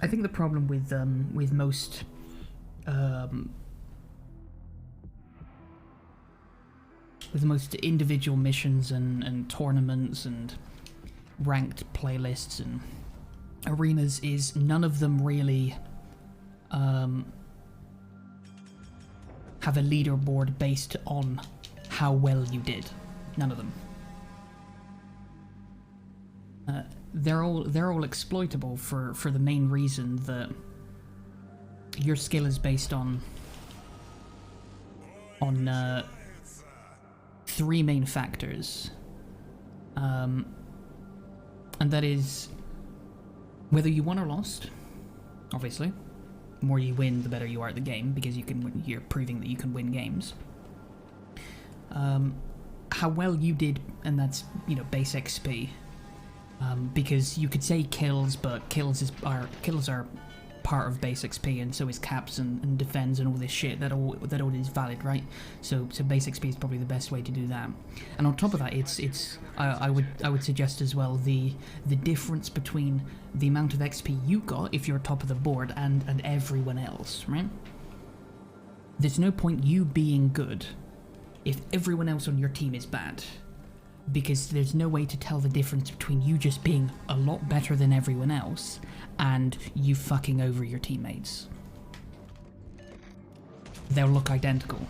I think the problem with most um, with most individual missions and tournaments and ranked playlists and arenas is none of them really have a leaderboard based on how well you did. None of them. They're all exploitable for the main reason that your skill is based on three main factors, and that is whether you won or lost. Obviously, the more you win, the better you are at the game because you're proving that you can win games. How well you did, and that's base XP. Because you could say kills, but kills are part of base XP, and so is caps and defense and all this shit. That all is valid, right? So base XP is probably the best way to do that. And on top of that, I would suggest as well the difference between the amount of XP you got if you're top of the board and everyone else, right? There's no point you being good if everyone else on your team is bad. Because there's no way to tell the difference between you just being a lot better than everyone else and you fucking over your teammates. They'll look identical.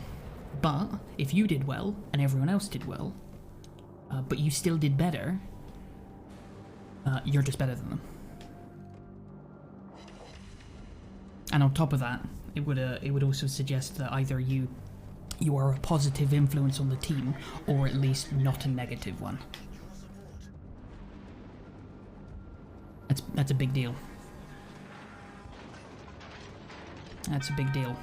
But if you did well and everyone else did well, but you still did better, you're just better than them. And on top of that, it would also suggest that either you are a positive influence on the team, or at least not a negative one. That's a big deal. That's a big deal.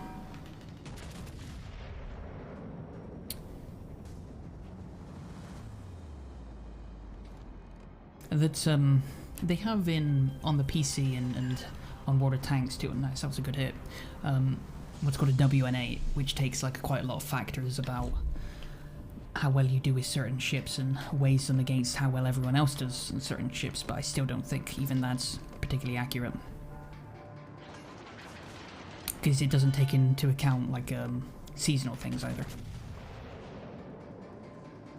That's they have on the PC and on World of Tanks too. Nice, that was a good hit. What's called a WNA, which takes like quite a lot of factors about how well you do with certain ships and weighs them against how well everyone else does in certain ships, but I still don't think even that's particularly accurate. Because it doesn't take into account like seasonal things either.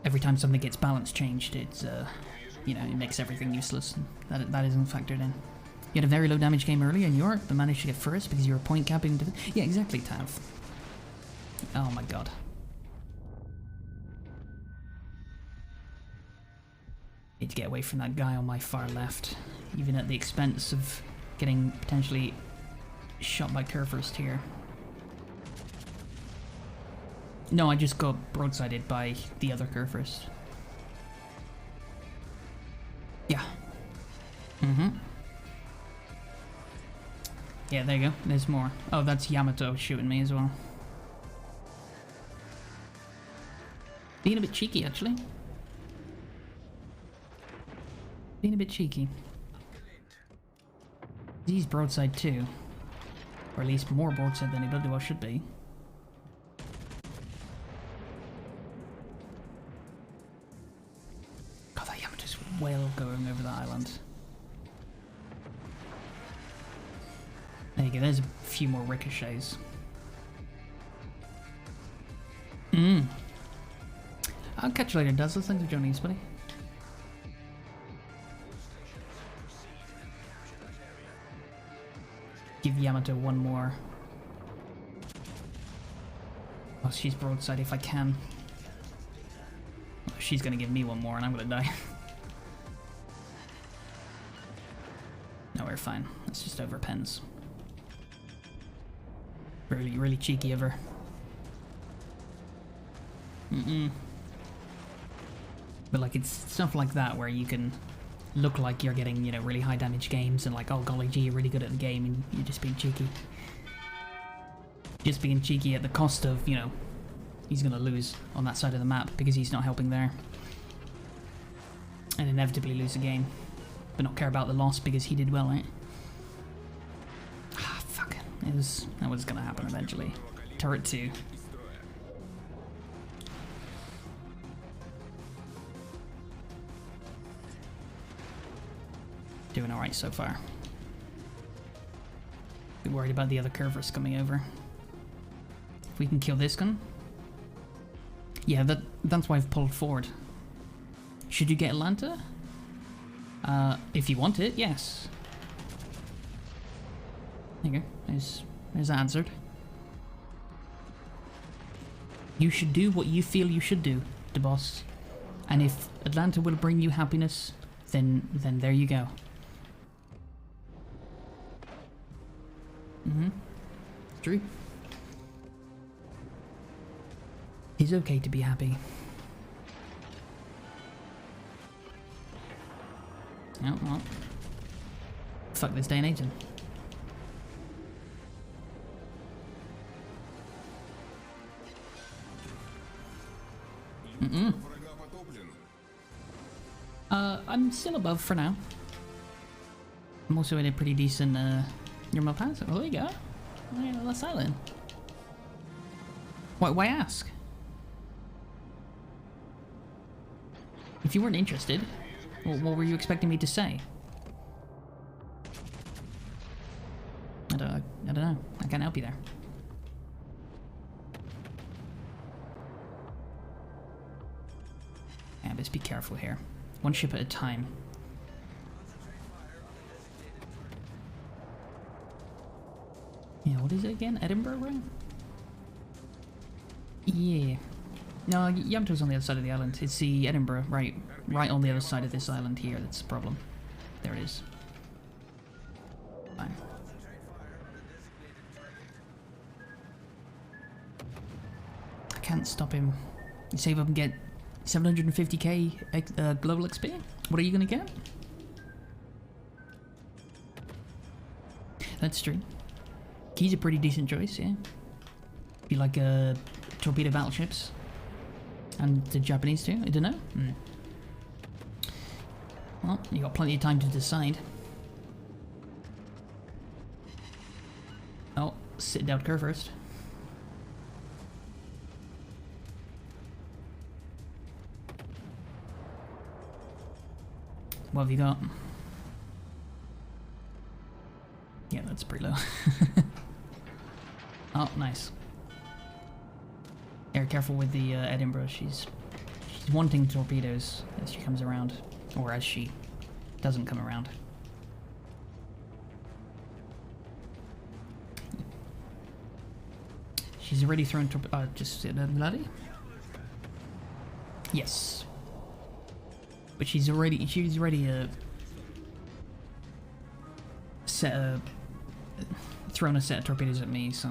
Every time something gets balance changed, it's it makes everything useless. That isn't factored in. You had a very low damage game earlier in York, but managed to get first because you were point capping. Yeah, exactly, Tav. Oh my god. Need to get away from that guy on my far left, even at the expense of getting potentially shot by Kerfurst here. No, I just got broadsided by the other Kerfurst. Yeah. Yeah, there you go. There's more. Oh, that's Yamato shooting me as well. Being a bit cheeky, actually. Being a bit cheeky. He's broadside too. Or at least more broadside than he bloody well should be. God, that Yamato's well going over the island. There you go, there's a few more ricochets. I'll catch you later, Dazzler. Thanks for joining us, buddy. Give Yamato one more. Oh, she's broadside if I can. Oh, she's gonna give me one more and I'm gonna die. No, we're fine. Let's just over pens. Really, really cheeky of her. But like, it's stuff like that where you can look like you're getting, really high damage games and like, oh golly gee, you're really good at the game and you're just being cheeky. Just being cheeky at the cost of, he's gonna lose on that side of the map because he's not helping there. And inevitably lose the game. But not care about the loss because he did well, right? Ah, fuck. That was gonna happen eventually. Turret 2. Doing alright so far. Be worried about the other curvers coming over. If we can kill this gun. Yeah, that's why I've pulled forward. Should you get Atlanta? If you want it, yes. There you go. There's answered. You should do what you feel you should do, the boss. And if Atlanta will bring you happiness, then there you go. True. It's okay to be happy. Oh, well. Fuck this day and age then. I'm still above for now. I'm also in a pretty decent normal pass. Oh, there you go. Oh, yeah, that's silent. Why ask? If you weren't interested, what were you expecting me to say? I don't know. I can't help you there. Yeah, just be careful here. One ship at a time. Yeah, what is it again? Edinburgh, right? Yeah. No, Yamato's on the other side of the island. It's the Edinburgh, right on the other side of this island here. That's the problem. There it is. Fine. I can't stop him. Save up and get 750k global XP. What are you gonna get? That's true. Key's a pretty decent choice, yeah. If you like torpedo battleships. And the Japanese too, I don't know. Well, you got plenty of time to decide. Oh, sit down curve first. What have you got? Yeah, that's pretty low. Oh, nice. Yeah, careful with the Edinburgh. She's wanting torpedoes as she comes around, or as she doesn't come around. She's already thrown just bloody. Yes, but she's already thrown a set of torpedoes at me, so.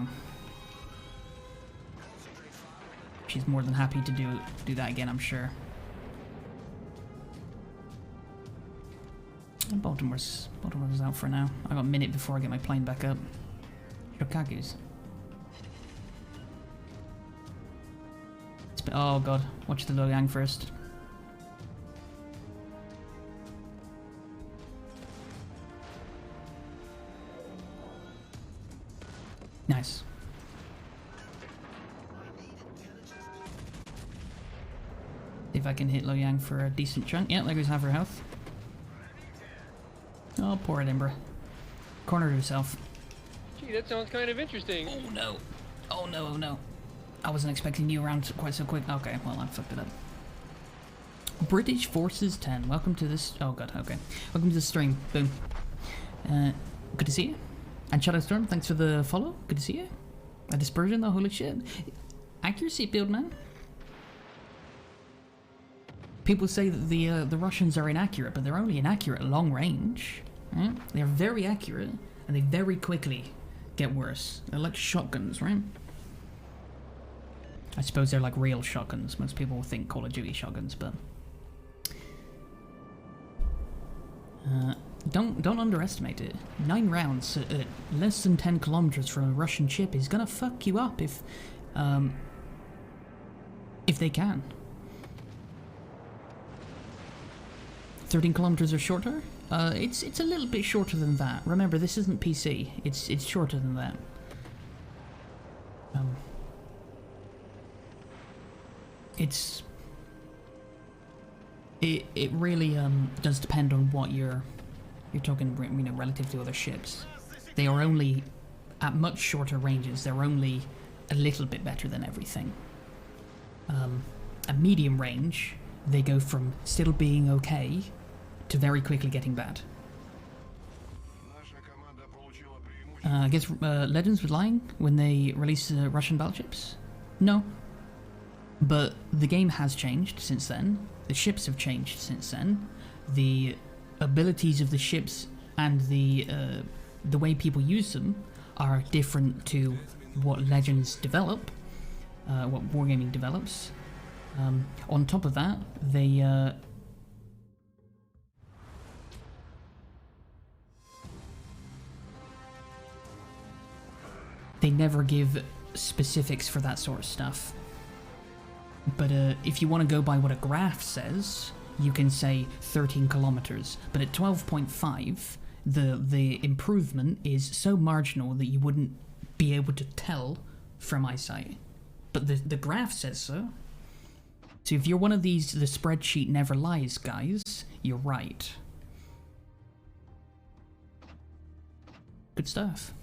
She's more than happy to do that again, I'm sure. Baltimore's out for now. I got a minute before I get my plane back up. Shokaku's. Oh god, watch the Loyang first. Nice. If I can hit Loyang for a decent chunk. Yeah, there goes half her health. Oh, poor Edinburgh. Cornered herself. Gee, that sounds kind of interesting. Oh no. Oh no, oh no. I wasn't expecting you around quite so quick. Okay, well, I fucked it up. British Forces 10. Welcome to this. Oh god, okay. Welcome to the stream. Boom. Good to see you. And Shadow Storm, thanks for the follow. Good to see you. A dispersion though, holy shit. Accuracy build, man. People say that the Russians are inaccurate, but they're only inaccurate at long range. Right? They're very accurate, and they very quickly get worse. They're like shotguns, right? I suppose they're like real shotguns. Most people think Call of Duty shotguns, but don't underestimate it. 9 rounds at less than 10 kilometers from a Russian ship is gonna fuck you up if they can. 13 kilometers or shorter? It's a little bit shorter than that. Remember, this isn't PC. It's shorter than that. It really does depend on what you're talking, you know, relative to other ships. They are only at much shorter ranges, they're only a little bit better than everything. At medium range, they go from still being okay to very quickly getting bad. I guess Legends was lying when they released Russian battleships? No. But the game has changed since then. The ships have changed since then. The abilities of the ships and the way people use them are different to what Legends develop, what Wargaming develops. On top of that, they never give specifics for that sort of stuff. But if you want to go by what a graph says, you can say 13 kilometers. But at 12.5, the improvement is so marginal that you wouldn't be able to tell from eyesight. But the graph says so. So if you're one of these the spreadsheet never lies guys, you're right. Good stuff.